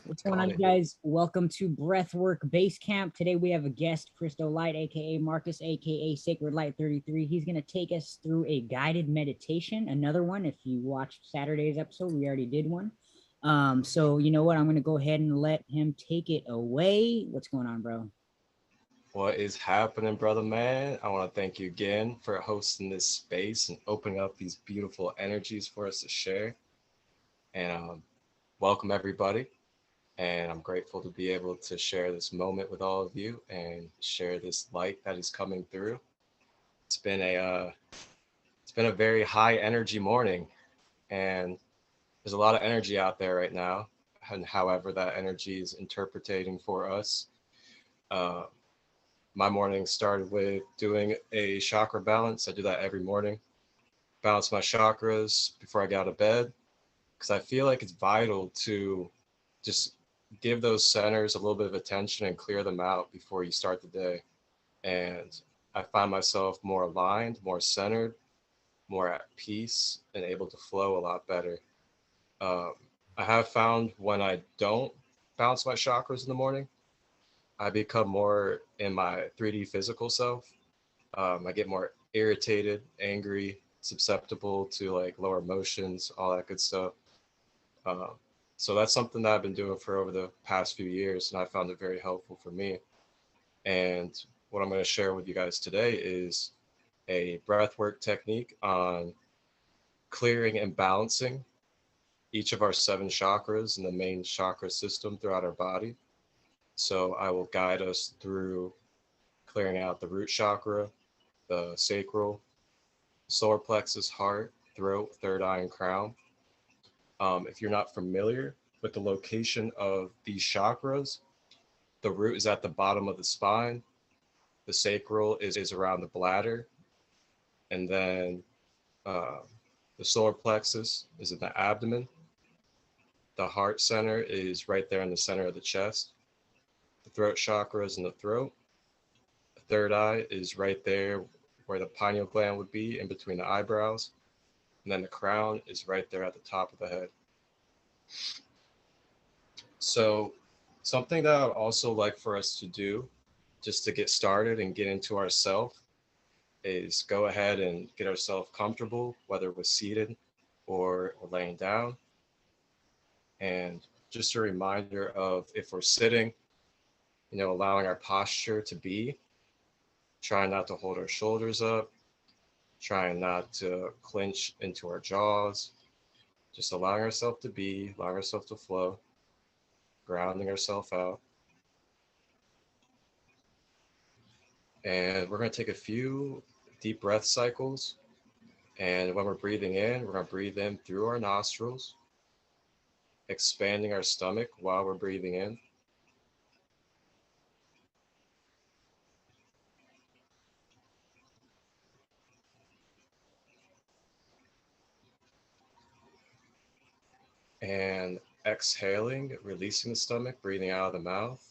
What's going Got on, you it. guys? Welcome to Breathwork Base Camp. Today we have a guest, Christolight, aka Marcus, aka Sacred Light 33. He's going to take us through a guided meditation. Another one. If you watched Saturday's episode, we already did one. So you know what? I'm going to go ahead and let him take it away. What's going on, bro? What is happening, brother man? I want to thank you again for hosting this space and opening up these beautiful energies for us to share. And welcome, everybody. And I'm grateful to be able to share this moment with all of you and share this light that is coming through. It's been a it's been a very high energy morning, and there's a lot of energy out there right now. And however that energy is interpreting for us, uh, my morning started with doing a chakra balance. I do that every morning. Balance my chakras before I get out of bed because I feel like it's vital to just give those centers a little bit of attention and clear them out before you start the day. And I find myself more aligned, more centered, more at peace, and able to flow a lot better. Um, I have found when I don't balance my chakras in the morning, I become more in my 3D physical self. I get more irritated, angry, susceptible to like lower emotions, all that good stuff. Um, so that's something that I've been doing for over the past few years, and I found it very helpful for me. And what I'm going to share with you guys today is a breathwork technique on clearing and balancing each of our seven chakras in the main chakra system throughout our body. So I will guide us through clearing out the root chakra, the sacral, solar plexus, heart, throat, third eye, and crown. If you're not familiar with the location of these chakras, the root is at the bottom of the spine, the sacral is around the bladder, and then uh, the solar plexus is in the abdomen. The heart center is right there in the center of the chest. The throat chakra is in the throat. The third eye is right there where the pineal gland would be in between the eyebrows. And then the crown is right there at the top of the head. So, something that I would also like for us to do just to get started and get into ourself is go ahead and get ourselves comfortable, whether we're seated or laying down. And just a reminder of if we're sitting, allowing our posture to be, trying not to hold our shoulders up, trying not to clench into our jaws, just allowing ourselves to be, allowing ourselves to flow, grounding ourselves out. And we're going to take a few deep breath cycles. And when we're breathing in, we're going to breathe in through our nostrils, expanding our stomach while we're breathing in. And exhaling, releasing the stomach, breathing out of the mouth.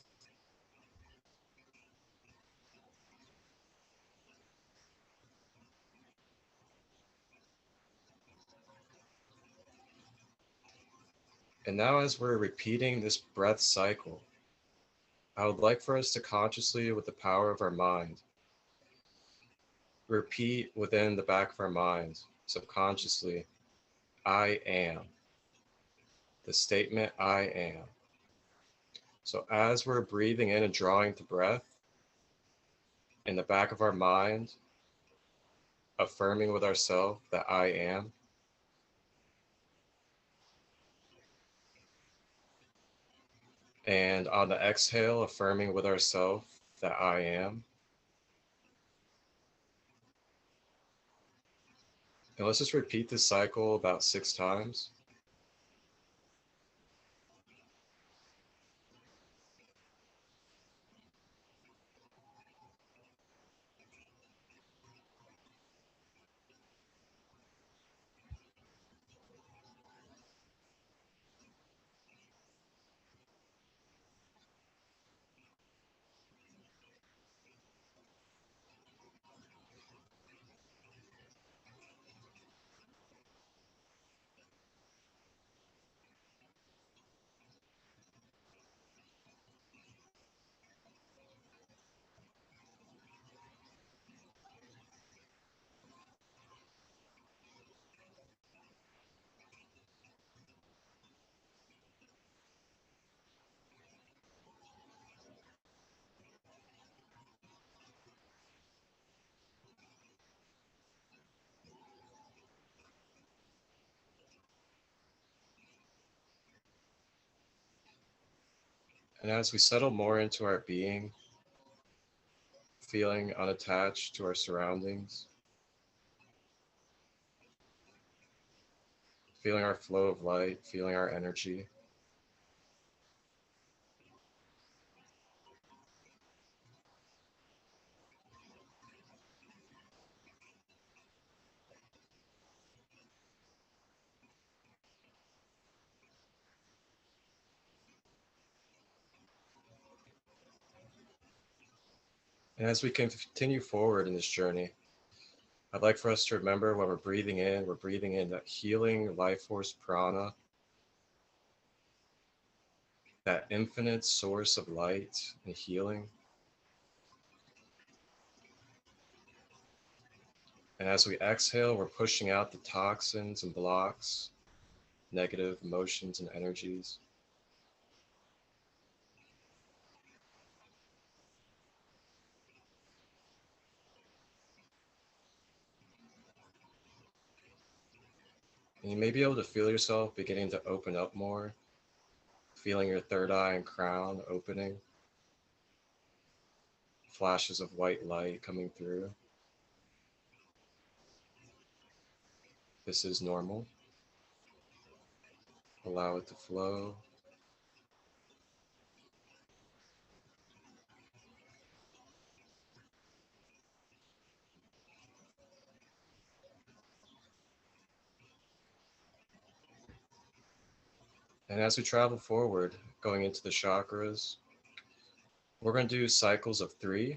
And now, as we're repeating this breath cycle, I would like for us to consciously, with the power of our mind, repeat within the back of our minds, subconsciously, I am. The statement, I am. So, as we're breathing in and drawing the breath, in the back of our mind, affirming with ourselves that I am, and on the exhale, affirming with ourselves that I am. And let's just repeat this cycle about 6 times. And as we settle more into our being, feeling unattached to our surroundings, feeling our flow of light, feeling our energy, and as we continue forward in this journey, I'd like for us to remember when we're breathing in that healing life force prana, that infinite source of light and healing. And as we exhale, we're pushing out the toxins and blocks, negative emotions and energies. And you may be able to feel yourself beginning to open up more, feeling your third eye and crown opening, flashes of white light coming through. This is normal. Allow it to flow. And as we travel forward, going into the chakras, we're going to do cycles of 3.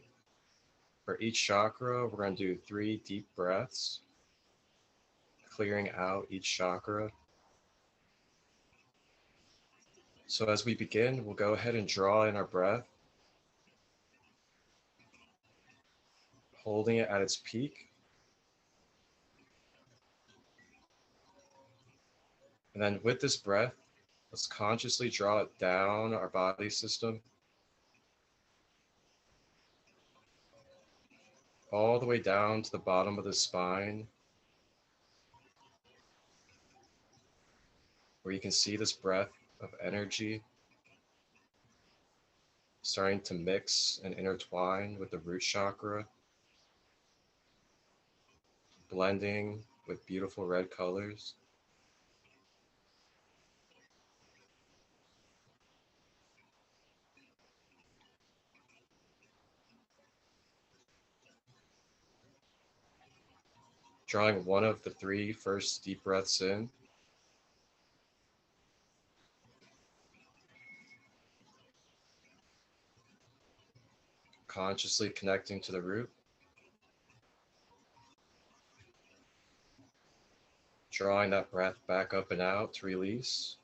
For each chakra, we're going to do 3 deep breaths, clearing out each chakra. So as we begin, we'll go ahead and draw in our breath, holding it at its peak. And then with this breath, let's consciously draw it down our body system, all the way down to the bottom of the spine, where you can see this breath of energy starting to mix and intertwine with the root chakra, blending with beautiful red colors. Drawing one of the 3 first deep breaths in, consciously connecting to the root, drawing that breath back up and out to release.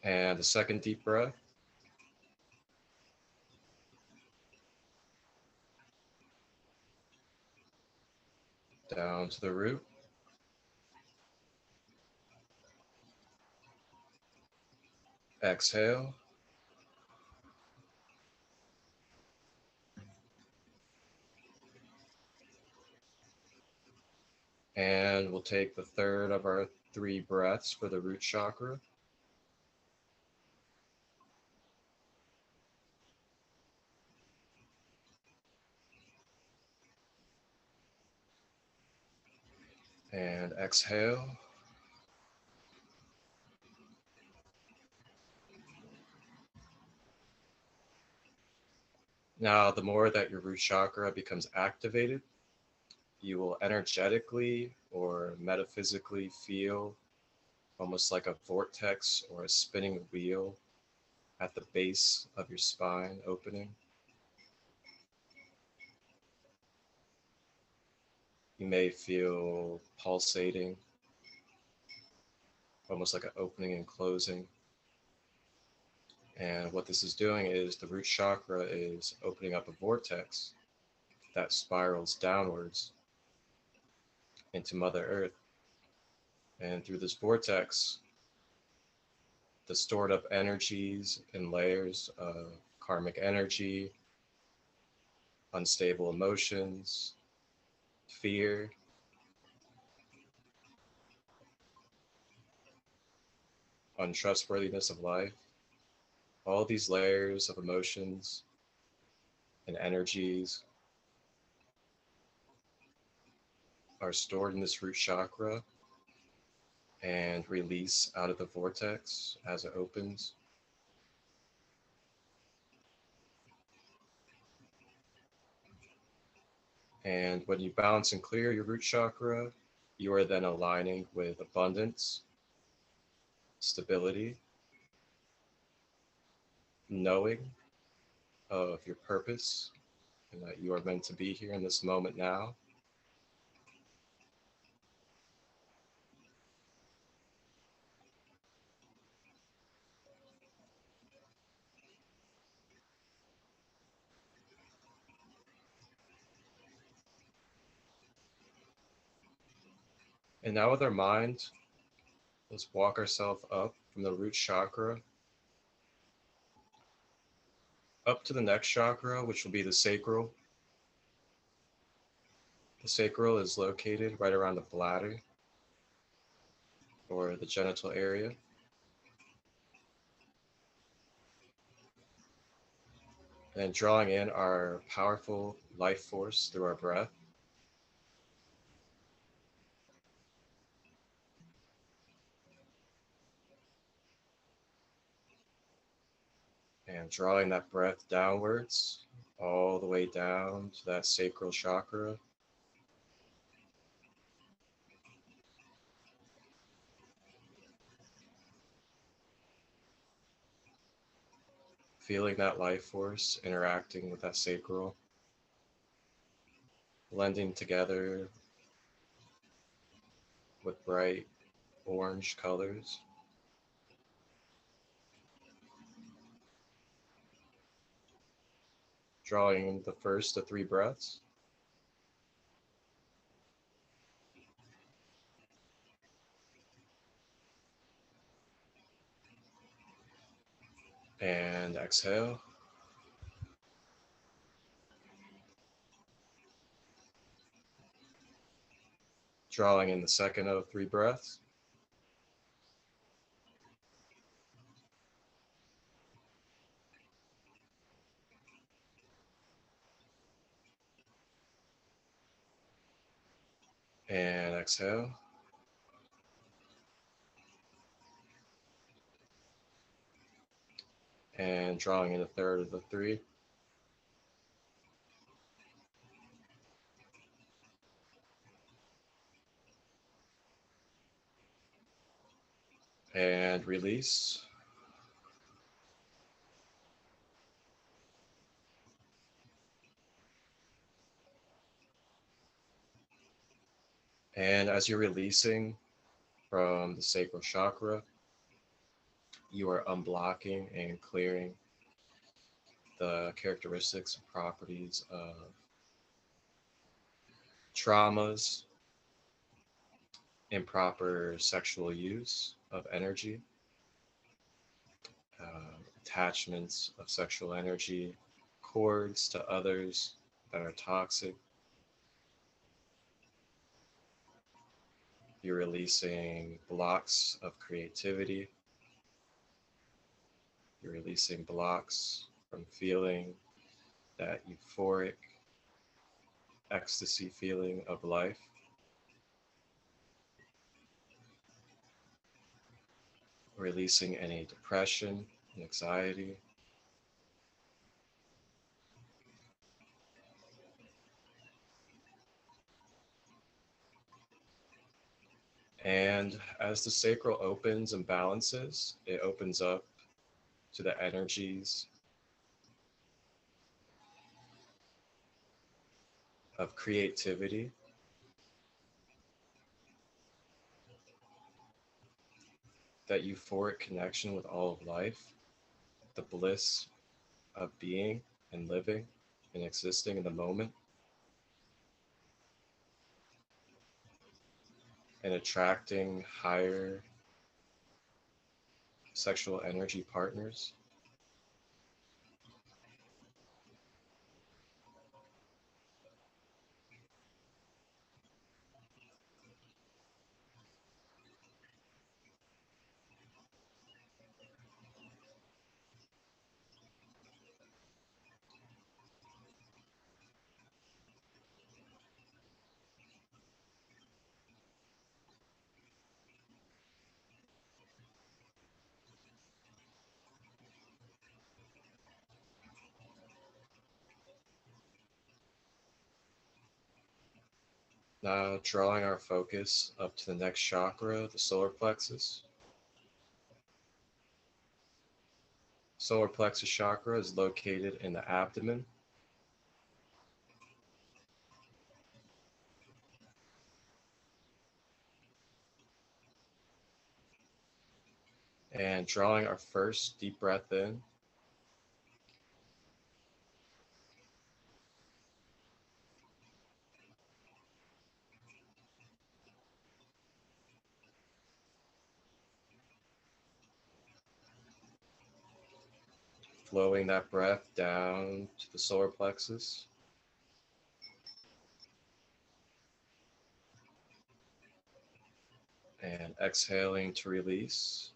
And the second deep breath, down to the root. Exhale. And we'll take the third of our 3 breaths for the root chakra. And exhale. Now, the more that your root chakra becomes activated, you will energetically or metaphysically feel almost like a vortex or a spinning wheel at the base of your spine opening. You may feel pulsating, almost like an opening and closing. And what this is doing is the root chakra is opening up a vortex that spirals downwards into Mother Earth. And through this vortex, the stored up energies and layers of karmic energy, unstable emotions, fear, untrustworthiness of life, all these layers of emotions and energies are stored in this root chakra and release out of the vortex as it opens. And when you balance and clear your root chakra, you are then aligning with abundance, stability, knowing of your purpose, and that you are meant to be here in this moment now. And now with our mind, let's walk ourselves up from the root chakra up to the next chakra, which will be the sacral. The sacral is located right around the bladder or the genital area. And drawing in our powerful life force through our breath. And drawing that breath downwards, all the way down to that sacral chakra. Feeling that life force interacting with that sacral, blending together with bright orange colors. Drawing in the first of 3 breaths. And exhale. Drawing in the second of 3 breaths. And exhale. And drawing in a third of the 3. And release. And as you're releasing from the sacral chakra, you are unblocking and clearing the characteristics and properties of traumas, improper sexual use of energy, attachments of sexual energy, cords to others that are toxic. You're releasing blocks of creativity. You're releasing blocks from feeling that euphoric ecstasy feeling of life. Releasing any depression and anxiety. And as the sacral opens and balances, it opens up to the energies of creativity, that euphoric connection with all of life, the bliss of being and living and existing in the moment, and attracting higher sexual energy partners. Now drawing our focus up to the next chakra, the solar plexus. Solar plexus chakra is located in the abdomen. And drawing our first deep breath in. Flowing that breath down to the solar plexus. And exhaling to release.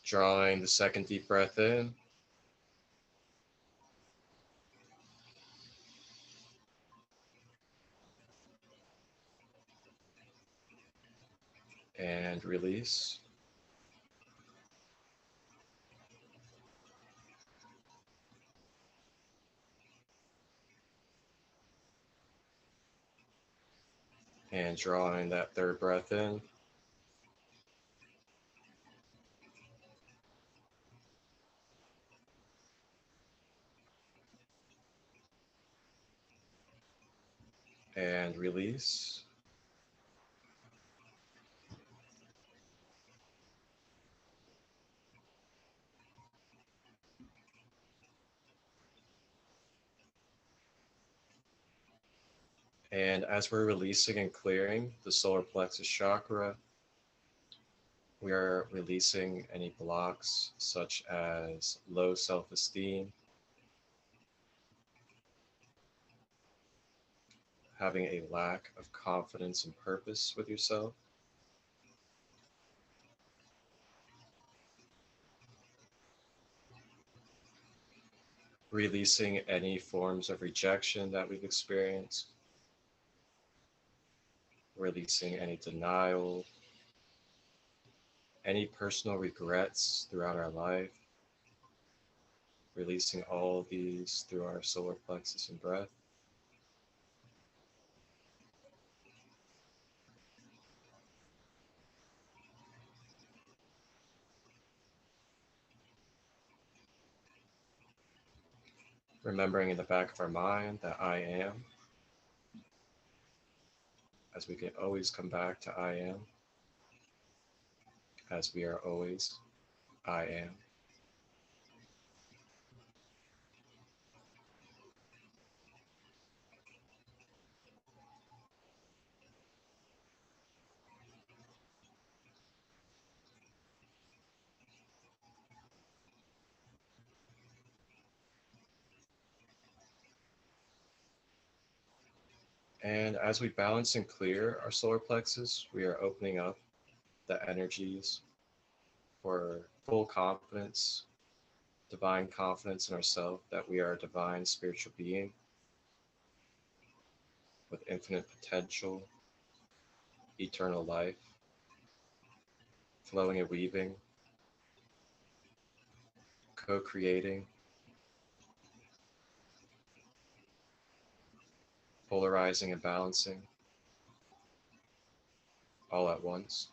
Drawing the second deep breath in. And release. And drawing that third breath in. And release. And as we're releasing and clearing the solar plexus chakra, we are releasing any blocks such as low self-esteem, having a lack of confidence and purpose with yourself, releasing any forms of rejection that we've experienced, releasing any denial, any personal regrets throughout our life, releasing all of these through our solar plexus and breath. Remembering in the back of our mind that I am, as we can always come back to I am, as we are always I am. And as we balance and clear our solar plexus, we are opening up the energies for full confidence, divine confidence in ourselves that we are a divine spiritual being with infinite potential, eternal life, flowing and weaving, co-creating, polarizing and balancing all at once.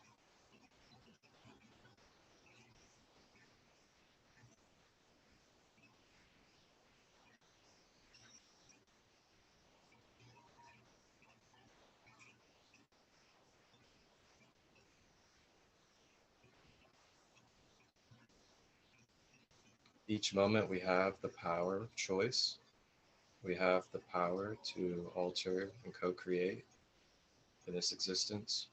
Each moment we have the power of choice. We have the power to alter and co-create in this existence.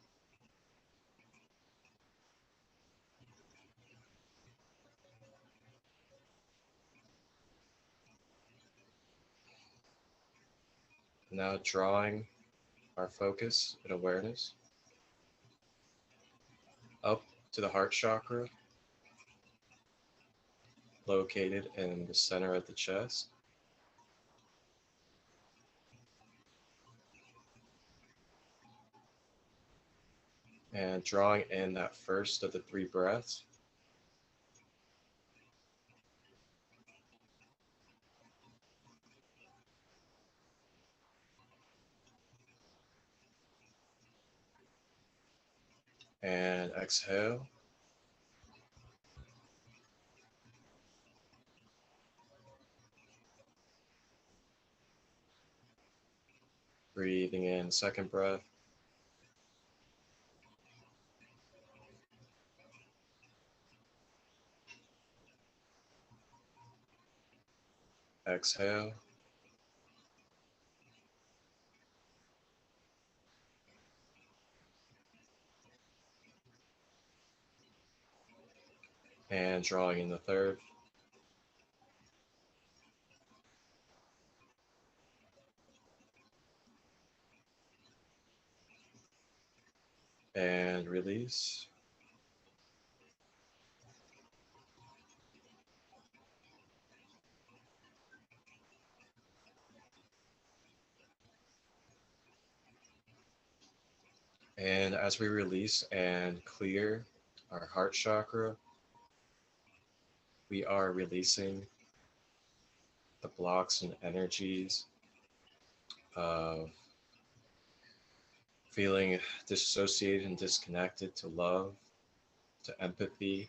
Now drawing our focus and awareness up to the heart chakra, located in the center of the chest. And drawing in that first of the three breaths. And exhale. Breathing in second breath. Exhale. And drawing in the third. And release. And as we release and clear our heart chakra, we are releasing the blocks and energies of feeling dissociated and disconnected to love, to empathy.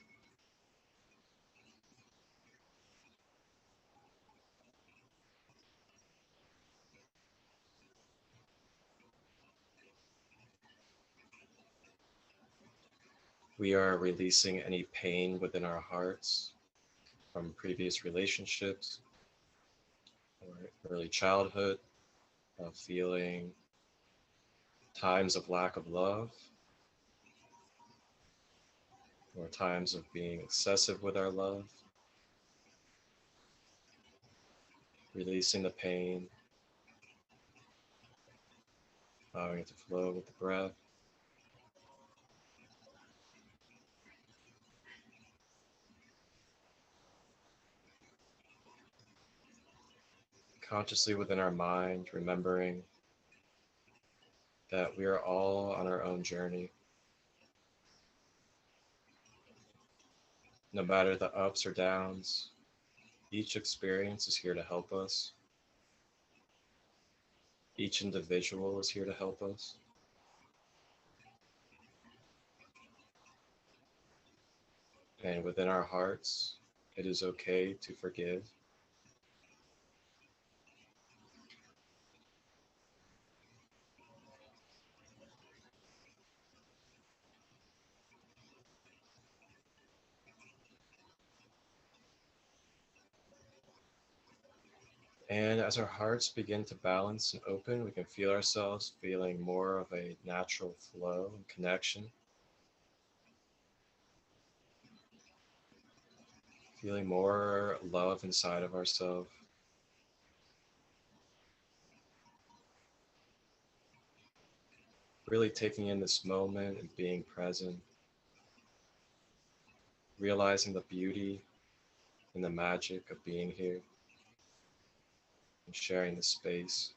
We are releasing any pain within our hearts from previous relationships or early childhood, of feeling times of lack of love or times of being excessive with our love, releasing the pain, allowing it to flow with the breath. Consciously within our mind, remembering that we are all on our own journey. No matter the ups or downs, each experience is here to help us. Each individual is here to help us. And within our hearts, it is okay to forgive. And as our hearts begin to balance and open, we can feel ourselves feeling more of a natural flow and connection, feeling more love inside of ourselves, really taking in this moment and being present, realizing the beauty and the magic of being here and sharing the space.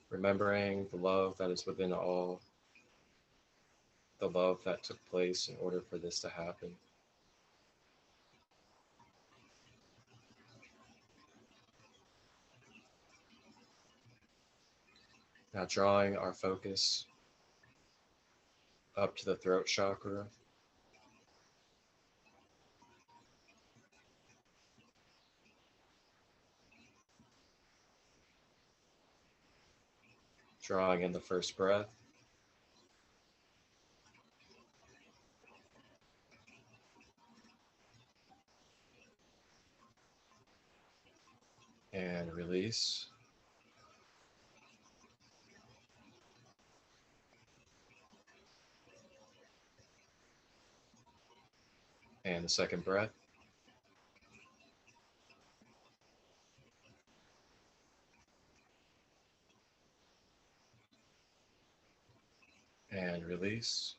Remembering the love that is within all, the love that took place in order for this to happen. Now drawing our focus up to the throat chakra, drawing in the first breath and release. And the second breath. And release.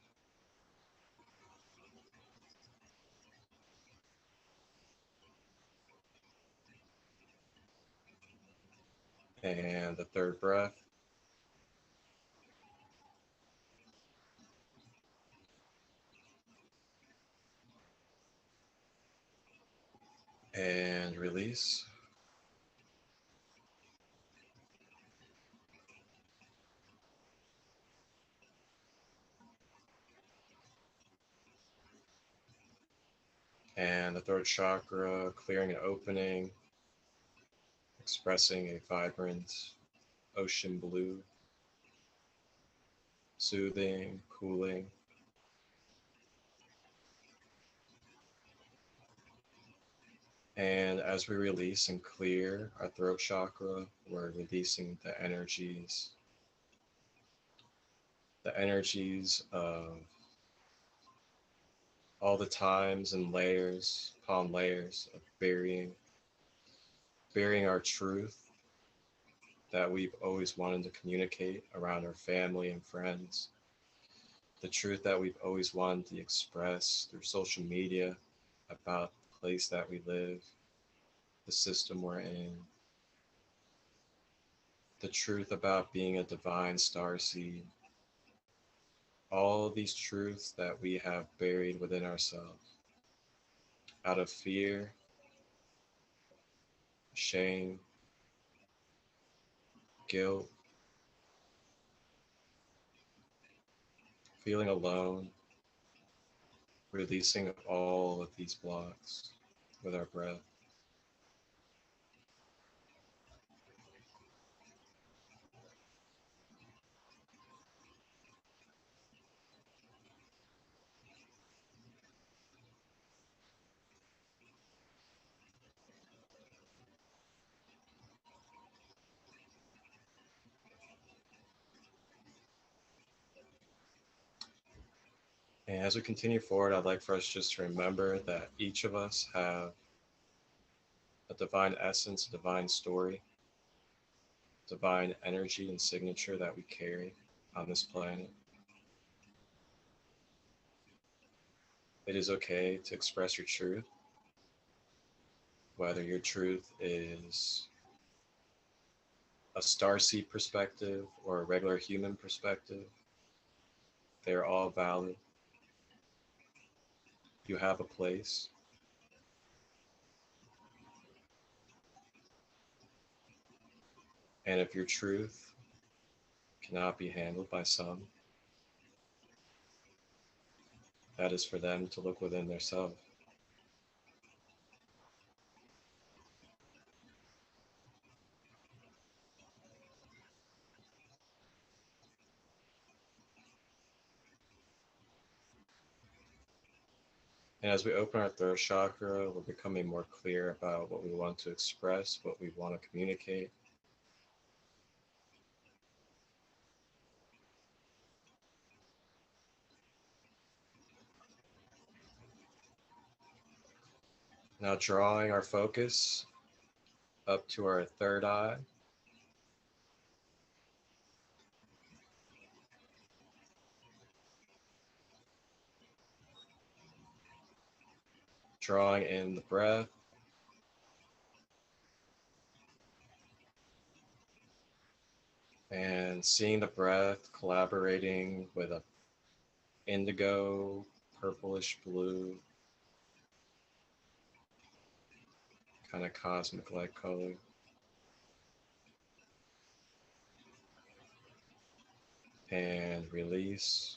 And the third breath. And release. And the throat chakra, clearing and opening, expressing a vibrant ocean blue, soothing, cooling. And as we release and clear our throat chakra, we're releasing the energies of all the times and layers upon layers of burying our truth that we've always wanted to communicate around our family and friends, the truth that we've always wanted to express through social media about the place that we live, the system we're in, the truth about being a divine starseed, all of these truths that we have buried within ourselves out of fear, shame, guilt, feeling alone, releasing all of these blocks with our breath. And as we continue forward, I'd like for us just to remember that each of us have a divine essence, a divine story, divine energy and signature that we carry on this planet. It is okay to express your truth, whether your truth is a starseed perspective or a regular human perspective. They're all valid. You have a place. And if your truth cannot be handled by some, that is for them to look within themselves. And as we open our throat chakra, we're becoming more clear about what we want to express, what we want to communicate. Now drawing our focus up to our third eye. Drawing in the breath. And seeing the breath collaborating with a indigo, purplish blue, kind of cosmic light color. And release.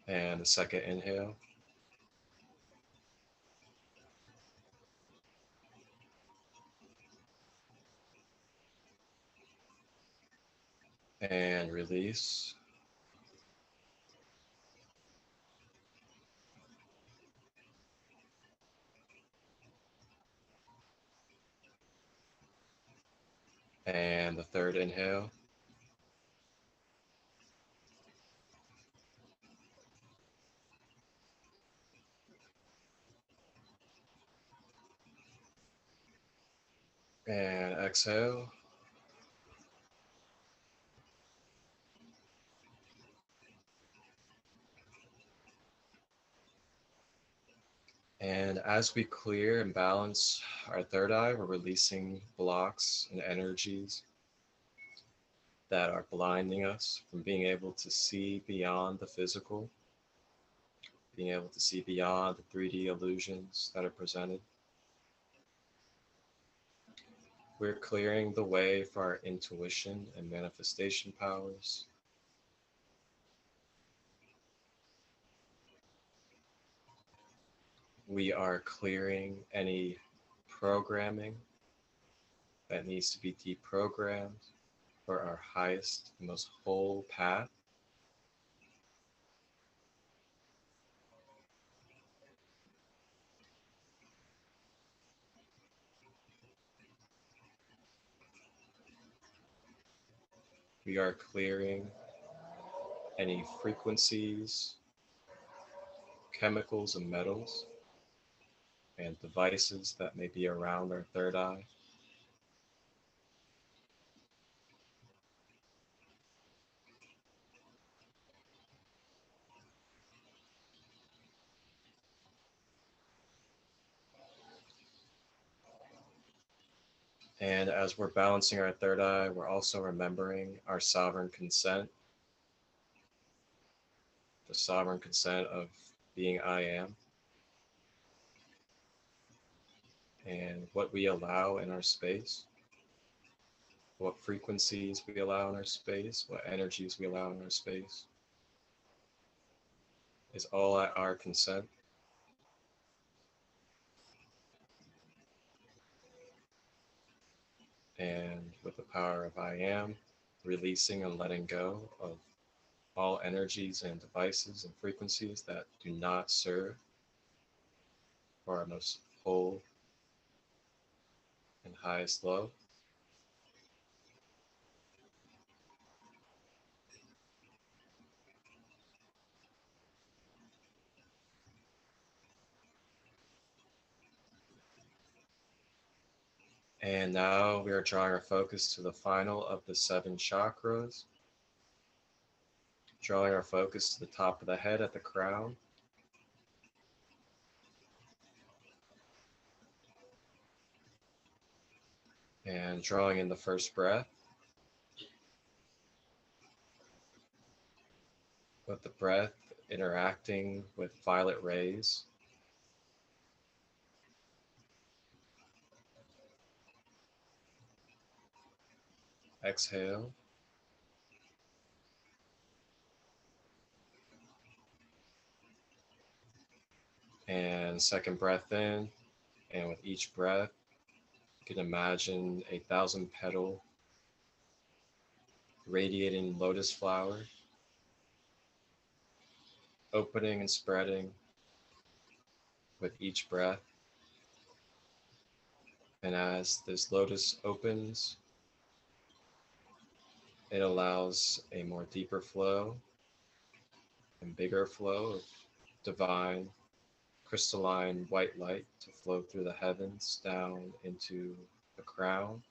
And the second inhale. And release. And the third inhale. And exhale. And as we clear and balance our third eye, we're releasing blocks and energies that are blinding us from being able to see beyond the physical, being able to see beyond the 3D illusions that are presented. We're clearing the way for our intuition and manifestation powers. We are clearing any programming that needs to be deprogrammed for our highest and most whole path. We are clearing any frequencies, chemicals, and metals and devices that may be around our third eye. And as we're balancing our third eye, we're also remembering our sovereign consent, the sovereign consent of being I am, and what we allow in our space, what frequencies we allow in our space, what energies we allow in our space, is all at our consent. And with the power of I am, releasing and letting go of all energies and devices and frequencies that do not serve for our most whole and highest love. And now we are drawing our focus to the final of the 7 chakras, drawing our focus to the top of the head at the crown. And drawing in the first breath, with the breath interacting with violet rays. Exhale. And second breath in. And with each breath, you can imagine a 1,000 petal radiating lotus flower, opening and spreading with each breath. And as this lotus opens, it allows a more deeper flow and bigger flow of divine crystalline white light to flow through the heavens down into the crown,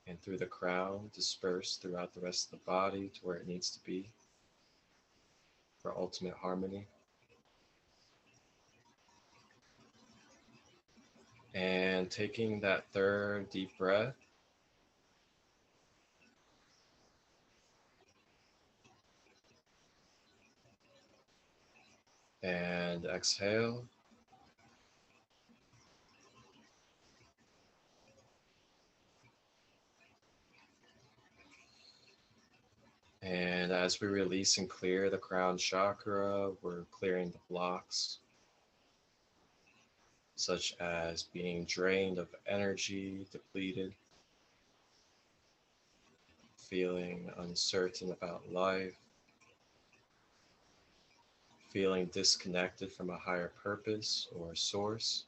and through the crown disperse throughout the rest of the body to where it needs to be for ultimate harmony. And taking that third deep breath, and exhale. And as we release and clear the crown chakra, we're clearing the blocks, such as being drained of energy, depleted, feeling uncertain about life, feeling disconnected from a higher purpose or source,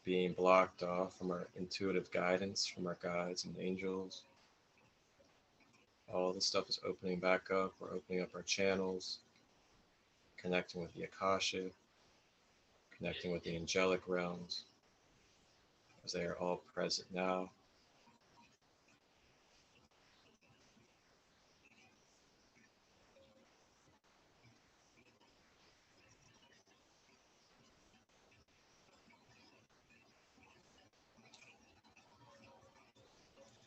being blocked off from our intuitive guidance from our guides and angels. All this stuff is opening back up. We're opening up our channels, connecting with the Akasha, connecting with the angelic realms, as they are all present now.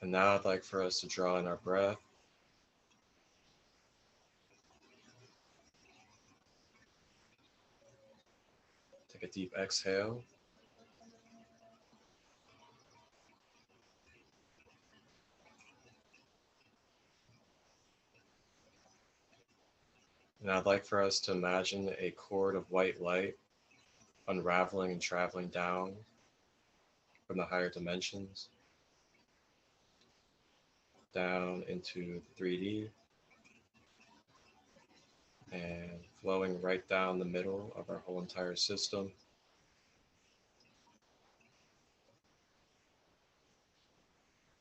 And now I'd like for us to draw in our breath. Take a deep exhale. And I'd like for us to imagine a cord of white light unraveling and traveling down from the higher dimensions, down into 3D, and flowing right down the middle of our whole entire system,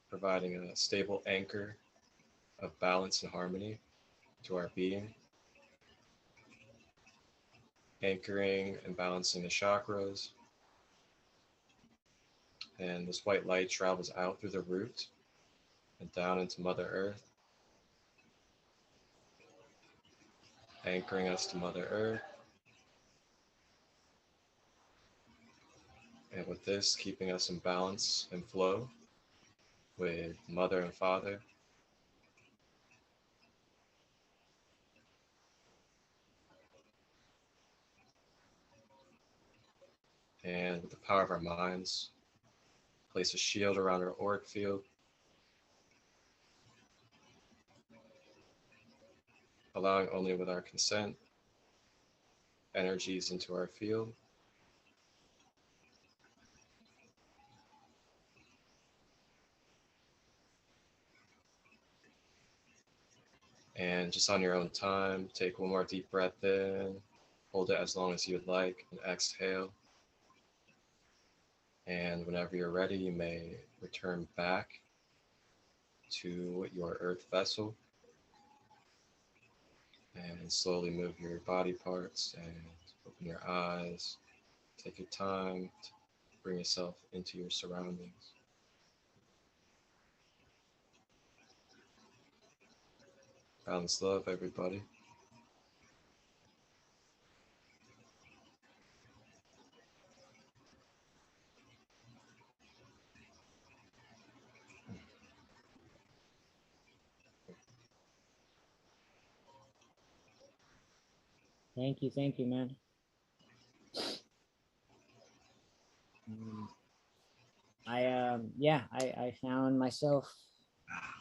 providing a stable anchor of balance and harmony to our being, anchoring and balancing the chakras. And this white light travels out through the root and down into Mother Earth, anchoring us to Mother Earth. And with this, keeping us in balance and flow with Mother and Father. And with the power of our minds, place a shield around our auric field, allowing only with our consent energies into our field. And just on your own time, take one more deep breath in, hold it as long as you would like, and exhale. And whenever you're ready, you may return back to your earth vessel and slowly move your body parts and open your eyes. Take your time to bring yourself into your surroundings. Balance love, everybody. Thank you, man. I found myself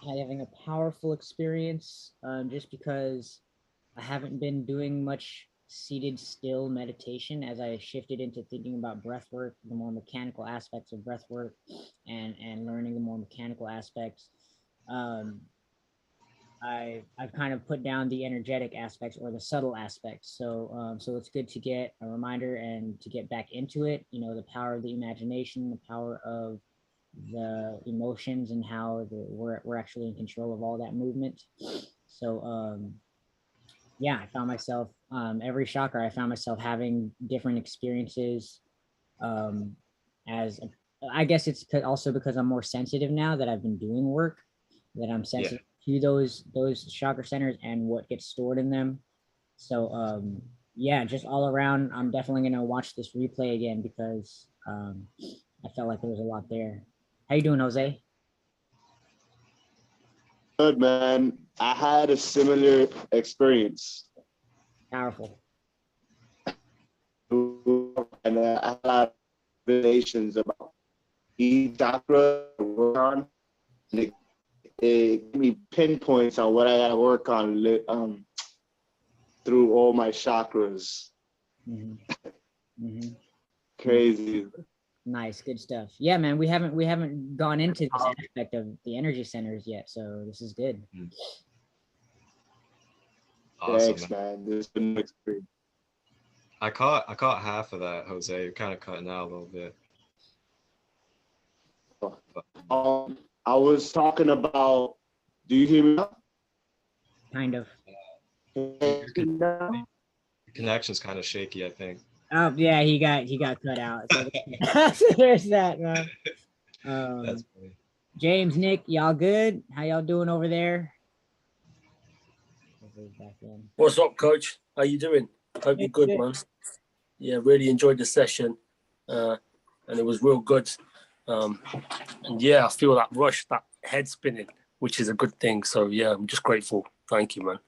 having a powerful experience just because I haven't been doing much seated still meditation as I shifted into thinking about breath work, the more mechanical aspects of breath work, and learning the more mechanical aspects. Um, I've kind of put down the energetic aspects or the subtle aspects. So it's good to get a reminder and to get back into it. You know, the power of the imagination, the power of the emotions, and how we're actually in control of all that movement. So yeah, I found myself every chakra. I found myself having different experiences. Um, as I guess it's also because I'm more sensitive now that I've been doing work, that I'm sensitive to those chakra centers and what gets stored in them. So yeah, just all around, I'm definitely gonna watch this replay again because I felt like there was a lot there. How you doing, Jose? Good, man. I had a similar experience. Powerful. And I had a lot of revelations about each chakra to work on. And it gave me pinpoints on what I got to work on through all my chakras. Crazy. Nice, good stuff. Yeah, man, we haven't gone into this aspect of the energy centers yet, so this is good. Awesome, thanks, man. This has been an experience. I caught half of that, Jose. You're kind of cutting out a little bit. I was talking about. Do you hear me now? Kind of. The connection's kind of shaky, I think. Oh yeah, he got cut out. So there's that, man. That's funny. James, Nick, y'all good? How y'all doing over there? What's up, Coach? How you doing? Hope you're good, man. Yeah, really enjoyed the session, and it was real good. And yeah, I feel that rush, that head spinning, which is a good thing. So yeah, I'm just grateful. Thank you, man.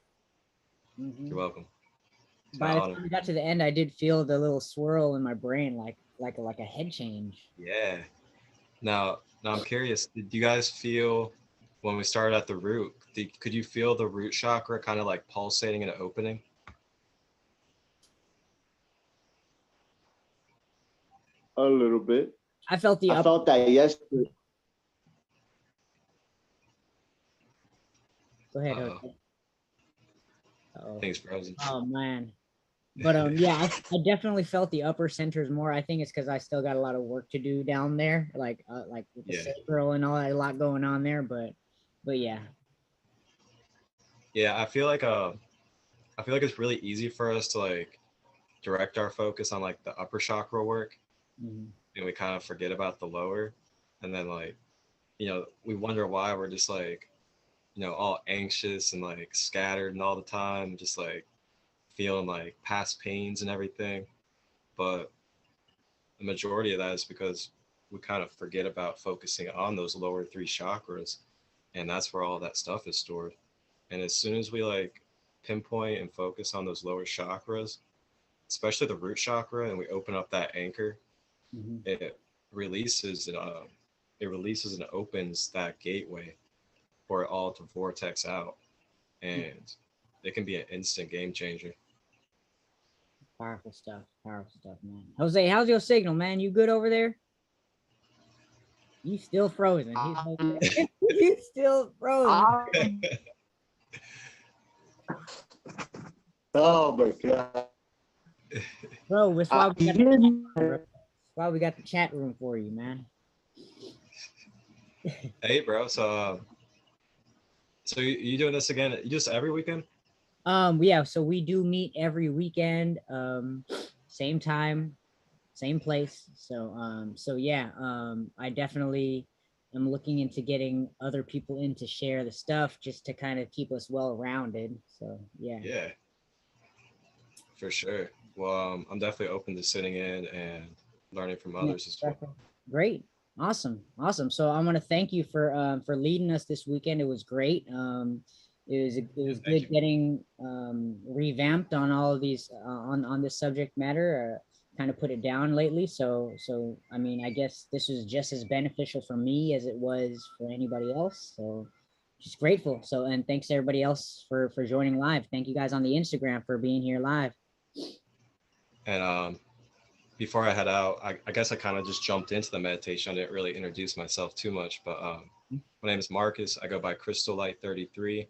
You're welcome. By the time we got to the end, I did feel the little swirl in my brain, like a head change. Yeah. Now I'm curious. Did you guys feel when we started at the root? Could you feel the root chakra kind of like pulsating and opening? A little bit. I felt I felt that yesterday. Go ahead. I think it's frozen. Oh man. But yeah, I definitely felt the upper centers more. I think it's because I still got a lot of work to do down there, like with the sacral and all that, a lot going on there. But yeah. Yeah, I feel like it's really easy for us to like direct our focus on like the upper chakra work, and we kind of forget about the lower, and then like, we wonder why we're just like, all anxious and like scattered and all the time, just like feeling like past pains and everything. But the majority of that is because we kind of forget about focusing on those lower three chakras, and that's where all that stuff is stored. And as soon as we like pinpoint and focus on those lower chakras, especially the root chakra, and we open up that anchor, it releases and opens that gateway for it all to vortex out, and it can be an instant game changer. Powerful stuff, man. Jose, how's your signal, man? You good over there? You still frozen. You still frozen. Oh my god. Bro, that's why we got the chat room for you, man. Hey, bro. So you doing this again? Just every weekend? Yeah. So we do meet every weekend, same time, same place. So yeah. I definitely am looking into getting other people in to share the stuff, just to kind of keep us well rounded. So yeah. Yeah. For sure. Well, I'm definitely open to sitting in and learning from others as well. Great. Awesome. So I want to thank you for leading us this weekend. It was great. It was good getting revamped on all of these on this subject matter. Kind of put it down lately. So I mean, I guess this was just as beneficial for me as it was for anybody else. So just grateful. So, and thanks to everybody else for joining live. Thank you guys on the Instagram for being here live. And before I head out, I guess I kind of just jumped into the meditation. I didn't really introduce myself too much, but my name is Marcus. I go by Christolight 33.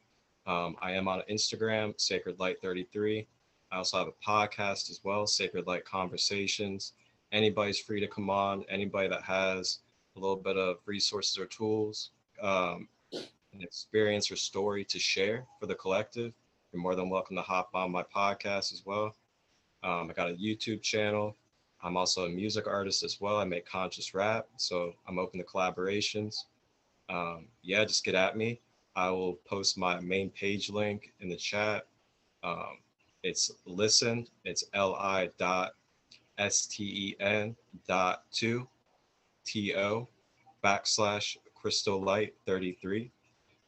I am on Instagram, Sacred Light 33. I also have a podcast as well, Sacred Light Conversations. Anybody's free to come on. Anybody that has a little bit of resources or tools, an experience or story to share for the collective, you're more than welcome to hop on my podcast as well. I got a YouTube channel. I'm also a music artist as well. I make conscious rap, so I'm open to collaborations. Yeah, just get at me. I will post my main page link in the chat. It's listen. It's li.sten.to/Christolight33.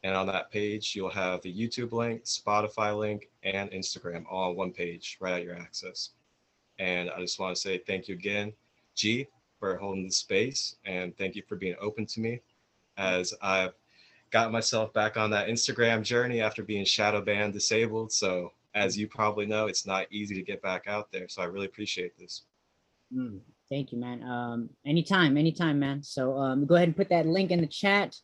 And on that page, you'll have the YouTube link, Spotify link, and Instagram all on one page right at your access. And I just want to say thank you again, G, for holding the space. And thank you for being open to me as I've got myself back on that Instagram journey after being shadow banned, disabled. So as you probably know, it's not easy to get back out there. So I really appreciate this. Thank you, man. Anytime, man. So go ahead and put that link in the chat.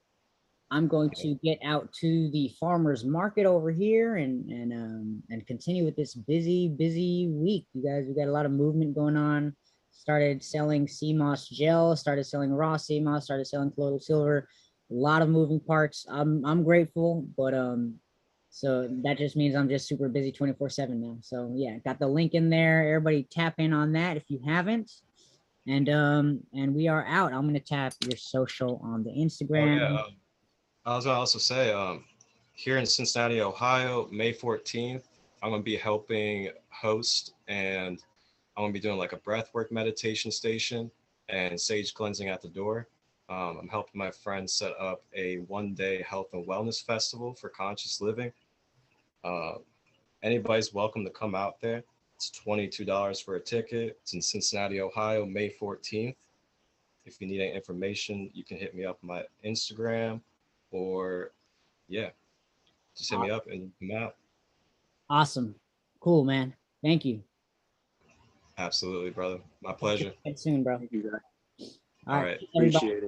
I'm going to get out to the farmers market over here and continue with this busy week. You guys, we got a lot of movement going on. Started selling sea moss gel, started selling raw sea moss, started selling colloidal silver. A lot of moving parts. I'm grateful, but So that just means I'm just super busy 24/7 now. So yeah, got the link in there. Everybody tap in on that if you haven't. And we are out. I'm gonna tap your social on the Oh Instagram. yeah. I was gonna also say, here in Cincinnati, Ohio, May 14th, I'm gonna be helping host, and I'm gonna be doing like a breathwork meditation station and sage cleansing at the door. I'm helping my friend set up a 1-day health and wellness festival for conscious living. Uh, Anybody's welcome to come out there. It's $22 for a ticket. It's in Cincinnati, Ohio, May 14th. If you need any information, you can hit me up on my Instagram, or yeah, just hit me up and come out. Awesome. Cool, man. Thank you. Absolutely, brother. My pleasure. Soon, bro. Thank you, guys. All All right. right. Everybody. Appreciate it.